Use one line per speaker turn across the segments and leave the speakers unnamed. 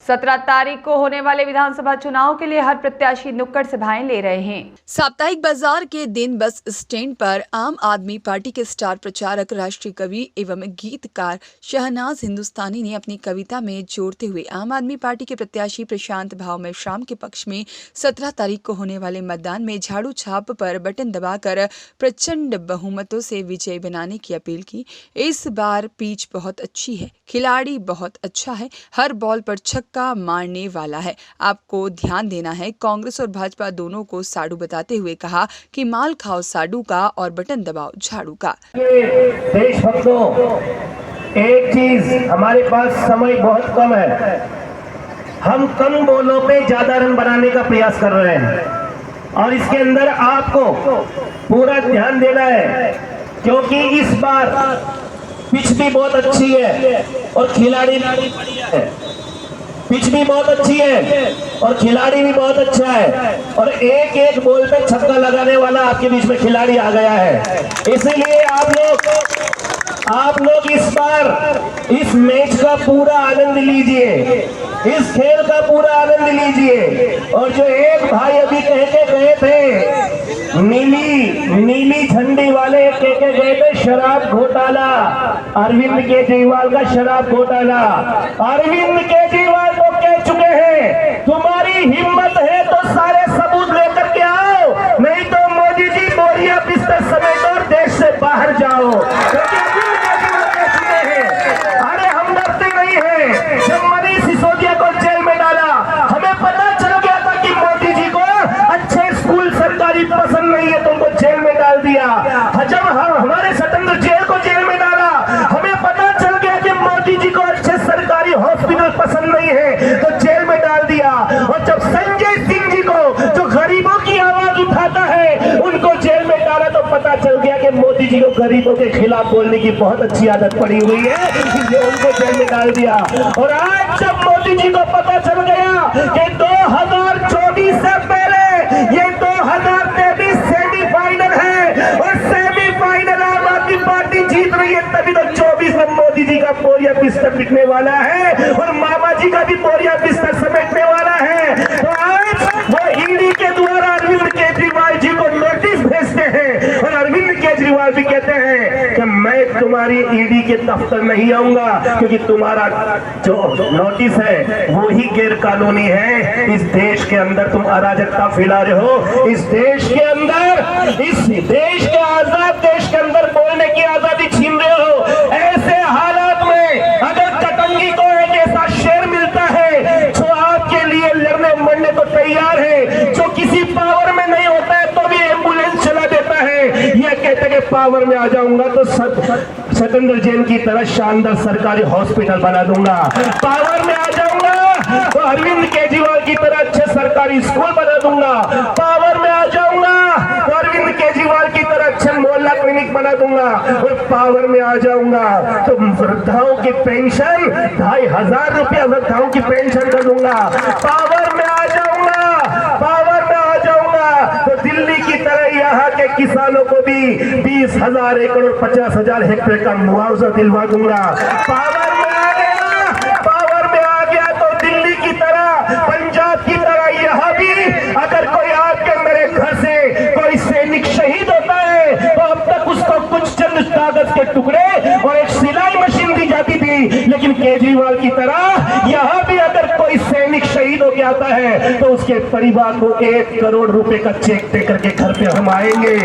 17 तारीख को होने वाले विधानसभा चुनाव के लिए हर प्रत्याशी नुक्कड़ सभाएं ले रहे हैं।
साप्ताहिक बाजार के दिन बस स्टैंड पर आम आदमी पार्टी के स्टार प्रचारक, राष्ट्रीय कवि एवं गीतकार शहनाज हिंदुस्तानी ने अपनी कविता में जोड़ते हुए आम आदमी पार्टी के प्रत्याशी प्रशांत भाव में शाम के पक्ष में 17 तारीख को होने वाले मतदान में झाड़ू छाप पर बटन दबाकर प्रचंड बहुमतों से विजय बनाने की अपील की। इस बार पिच बहुत अच्छी है, खिलाड़ी बहुत अच्छा है, हर बॉल पर छक्का मारने वाला है, आपको ध्यान देना है। कांग्रेस और भाजपा दोनों को साडू बताते हुए कहा कि माल खाओ साडू का और बटन दबाओ झाड़ू का।
देशभक्तों, एक चीज, हमारे पास समय बहुत कम है। हम कम बॉलों पे ज्यादा रन बनाने का प्रयास कर रहे हैं और इसके अंदर आपको पूरा ध्यान देना है, क्योंकि इस बार पिच भी बहुत अच्छी है और खिलाड़ी बढ़िया है। पिच भी बहुत अच्छी है और खिलाड़ी भी बहुत अच्छा है और एक एक बॉल पे छक्का लगाने वाला आपके बीच में खिलाड़ी आ गया है। इसीलिए आप लोग इस बार इस मैच का पूरा आनंद लीजिए, इस खेल का पूरा आनंद लीजिए। और जो एक भाई अभी कह के गए थे, नीली झंडी वाले कह के गए थे शराब घोटाला, अरविंद केजरीवाल का शराब घोटाला। अरविंद केजरीवाल तो कह चुके हैं, तुम्हारी हिम्मत है तो सारे सबूत लेकर के आओ, नहीं तो मोदी जी बोरिया बिस्तर समेट और देश से बाहर जाओ। अरे हम डरते नहीं हैं। जब मनीष सिसोदिया को जेल में डाला, हमें पता चल गया था कि मोदी जी को अच्छे स्कूल सरकारी पसंद नहीं है, तो उनको जेल में डाल दिया। जब हमारे स्वतंत्र जेल को जेल में डाला, हमें पता चल गया कि मोदी जी को अच्छे सरकारी हॉस्पिटल पसंद नहीं है, तो जेल में डाल दिया। और जब संजय सिंह जी को, जो गरीबों की आवाज उठाता है, उनको जेल में डाला, तो पता चल गया कि मोदी जी को गरीबों के खिलाफ बोलने की बहुत अच्छी आदत पड़ी हुई है, इसलिए उनको जेल में डाल दिया। और आज जब मोदी जी को पता चल गया कि 2024 से पहले ये 2023 सेमीफाइनल है और सेमीफाइनल आम आदमी पार्टी जीत रही है, तभी तो 24 में मोदी जी का बोरिया बिस्तर बिकने वाला है और मामा जी का भी बोरिया बिस्तर समेटने वाला है। तो आज वो ईडी के द्वारा अरविंद केजरीवाल जी को नोटिस भेजते हैं और अरविंद केजरीवाल भी कहते हैं कि मैं तुम्हारी ईडी के दफ्तर नहीं आऊंगा, क्योंकि तुम्हारा जो नोटिस है वो ही गैर कानूनी है। इस देश के अंदर तुम अराजकता फैला रहे हो, इस देश के अंदर, इस देश के आजाद देश के अंदर बोलने की आजादी छीन रहे हो। ऐसे हालात में अगर कटंगी को एक ऐसा शेर मिलता है जो आपके लिए लड़ने मरने को तैयार है, जो किसी पावर में नहीं होता है तो भी एम्बुलेंस चला देता है, यह कहते कि पावर में आ जाऊंगा तो स्वतंत्र जेल की तरह शानदार सरकारी हॉस्पिटल बना दूंगा, पावर में आ जाऊंगा तो अरविंद केजरीवाल की तरह अच्छे सरकारी स्कूल बना दूंगा, पावर में आ जाऊंगा तो अरविंद केजरीवाल की तरह अच्छे मोहल्ला क्लिनिक बना दूंगा, और पावर में आ जाऊंगा तो वृद्धाओं की पेंशन 2500 रुपया वृद्धाओं की पेंशन कर दूंगा, पावर में आ जाऊंगा, पावर में आ जाऊंगा तो दिल्ली की तरह यहाँ के किसानों को भी 20,000 एकड़ और 50,000 हेक्टेयर का मुआवजा दिलवा दूंगा। पावर में आ गया, पावर में आ गया तो दिल्ली की तरह, पंजाब की तरह यहाँ भी अगर कोई आपके मेरे घर से कोई सैनिक शहीद होता है तो अब तक उसको कुछ चंद कागज के टुकड़े और एक सिलाई मशीन दी जाती थी, लेकिन केजरीवाल की तरह यहाँ भी अगर कोई सैनिक शहीद हो गया आता है तो उसके परिवार को 1 करोड़ रुपए का चेक दे करके घर पे हम आएंगे।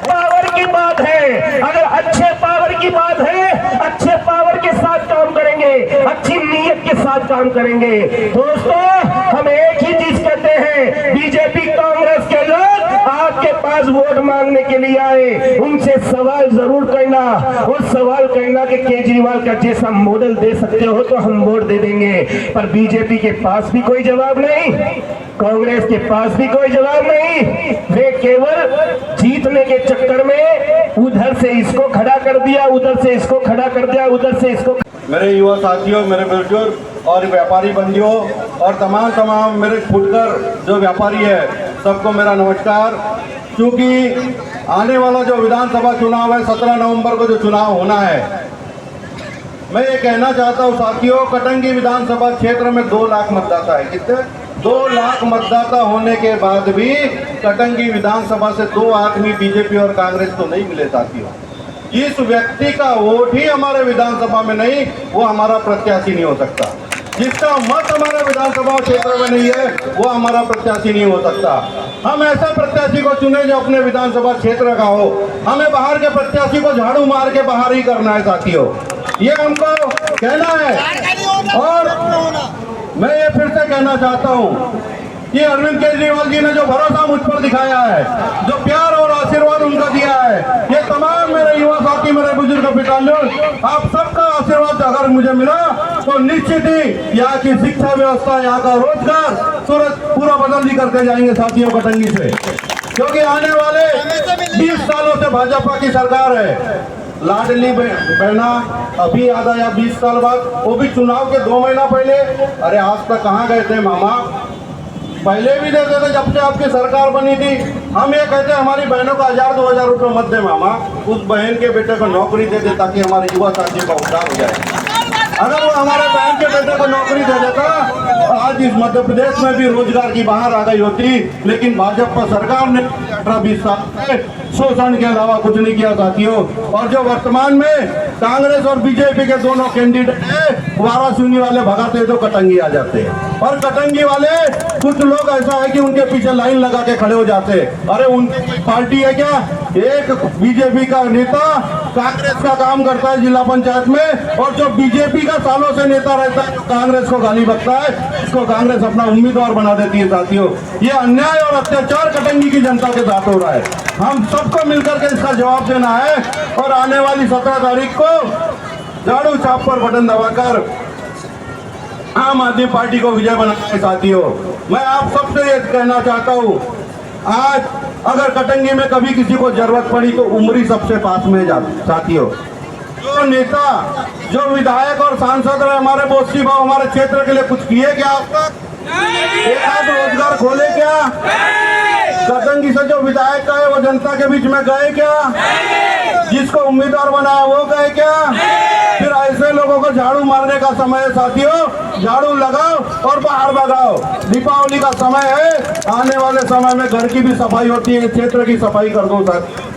पावर की बात है, अगर अच्छे पावर की बात है, अच्छे पावर के साथ काम करेंगे, अच्छी नीयत के साथ काम करेंगे। दोस्तों, हम एक ही चीज कहते हैं, बीजेपी कांग्रेस के लोग आपके पास वोट मांगने के लिए आए, उनसे सवाल जरूर करना और सवाल करना कि केजरीवाल का जैसा मॉडल दे सकते हो तो हम वोट दे देंगे। पर बीजेपी के पास भी कोई जवाब नहीं, कांग्रेस के पास भी कोई जवाब नहीं, वे केवल जीतने के चक्कर में उधर से इसको खड़ा कर दिया, उधर से इसको खड़ा कर दिया, उधर से इसको।
मेरे युवा साथियों, मेरे बुजुर्ग और व्यापारी बंधुओं और तमाम मेरे फुटकर जो व्यापारी है, सबको मेरा नमस्कार। क्योंकि आने वाला जो विधानसभा चुनाव है, 17 नवंबर को जो चुनाव होना है, मैं ये कहना चाहता हूँ साथियों, कटंगी विधानसभा क्षेत्र में 2 लाख मतदाता है। कितने? 2 लाख मतदाता होने के बाद भी कटंगी विधानसभा से 2 आदमी बीजेपी और कांग्रेस को नहीं मिले साथियों। जिस व्यक्ति का वोट ही हमारे विधानसभा में नहीं, वो हमारा प्रत्याशी नहीं हो सकता। जिसका मत हमारे विधानसभा क्षेत्र में नहीं है, वो हमारा प्रत्याशी नहीं हो सकता। हम ऐसा प्रत्याशी को चुने जो अपने विधानसभा क्षेत्र का हो। हमें बाहर के प्रत्याशी को झाड़ू मार के बाहर ही करना है साथियों, ये हमको कहना है। और मैं ये फिर से कहना चाहता हूँ कि अरविंद केजरीवाल जी ने जो भरोसा मुझ पर दिखाया है, जो प्यार और आशीर्वाद उनका दिया है, ये तमाम मेरे युवा साथी, मेरे बुजुर्ग पितालियों, आप सबका आशीर्वाद अगर मुझे मिला तो निश्चित ही यहाँ की शिक्षा व्यवस्था, यहाँ का रोजगार पूरा बदल ही करके जाएंगे साथियों कटंगी से। क्योंकि आने वाले 20 सालों से भाजपा की सरकार है। लाडली बहना अभी याद आया 20 साल बाद, वो भी चुनाव के 2 महीना पहले। अरे आज तक कहाँ गए थे मामा? पहले भी देते थे जब से आपकी सरकार बनी थी। हम ये कहते हैं हमारी बहनों को 1000-2000 रुपये मत दे मामा, उस बहन के बेटे को नौकरी दे दे ताकि हमारे युवा साथी का उद्धार हो जाए। अगर वो हमारे बहन के बेटे को नौकरी दे देता, आज इस मध्य प्रदेश में भी रोजगार की बाहर आ गई होती। लेकिन भाजपा सरकार ने 18-20 साल से शोषण के अलावा कुछ नहीं किया साथियों। और जो वर्तमान में कांग्रेस और बीजेपी के दोनों कैंडिडेट है, वाराणसी वाले भगाते तो कटंगी आ जाते हैं। और कटंगी वाले कुछ लोग ऐसा है कि उनके पीछे लाइन लगा के खड़े हो जाते। अरे उनकी पार्टी है क्या? एक बीजेपी का नेता कांग्रेस का काम करता है जिला पंचायत में, और जो बीजेपी का सालों से नेता रहता है, जो कांग्रेस को गाली बकता है, इसको कांग्रेस अपना उम्मीदवार बना देती है साथियों। ये अन्याय और अत्याचार कटंगी की जनता के साथ हो रहा है। हम सबको मिलकर के इसका जवाब देना है। और आने वाली 17 तारीख को झाड़ू छाप पर बटन दबाकर आम आदमी पार्टी को विजय बनाना है साथियों। मैं आप सबसे ये कहना चाहता हूँ, आज अगर कटंगी में कभी किसी को जरूरत पड़ी तो उमरी सबसे पास में जा साथियों। जो नेता, जो विधायक और सांसद रहे हमारे बोसी भाव, हमारे क्षेत्र के लिए कुछ किए क्या? आप तक एक आध रोजगार खोले क्या? कटंगी से जो विधायक है वो जनता के बीच में गए क्या? जिसको उम्मीदवार बनाया वो गए क्या? फिर ऐसे लोगों को झाड़ू मारने का समय है साथियों। झाड़ू लगाओ और बाहर भगाओ। दीपावली का समय है, आने वाले समय में घर की भी सफाई होती है, क्षेत्र की सफाई कर दो साथियों।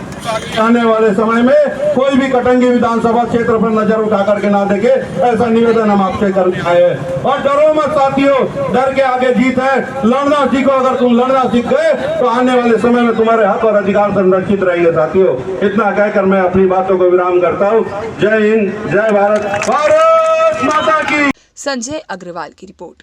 आने वाले समय में कोई भी कटंगी विधानसभा क्षेत्र पर नजर उठा करके ना देखे, ऐसा निवेदन हम आपसे करने आए हैं। और डरो मत साथियों, डर के आगे जीत है। लड़ना सीखो, अगर तुम लड़ना सीख गए तो आने वाले समय में तुम्हारे हक और अधिकार संरक्षित रहेंगे साथियों। इतना कहकर मैं अपनी बातों को विराम करता हूँ। जय हिंद, जय भारत, भारत माता की।
संजय अग्रवाल की रिपोर्ट।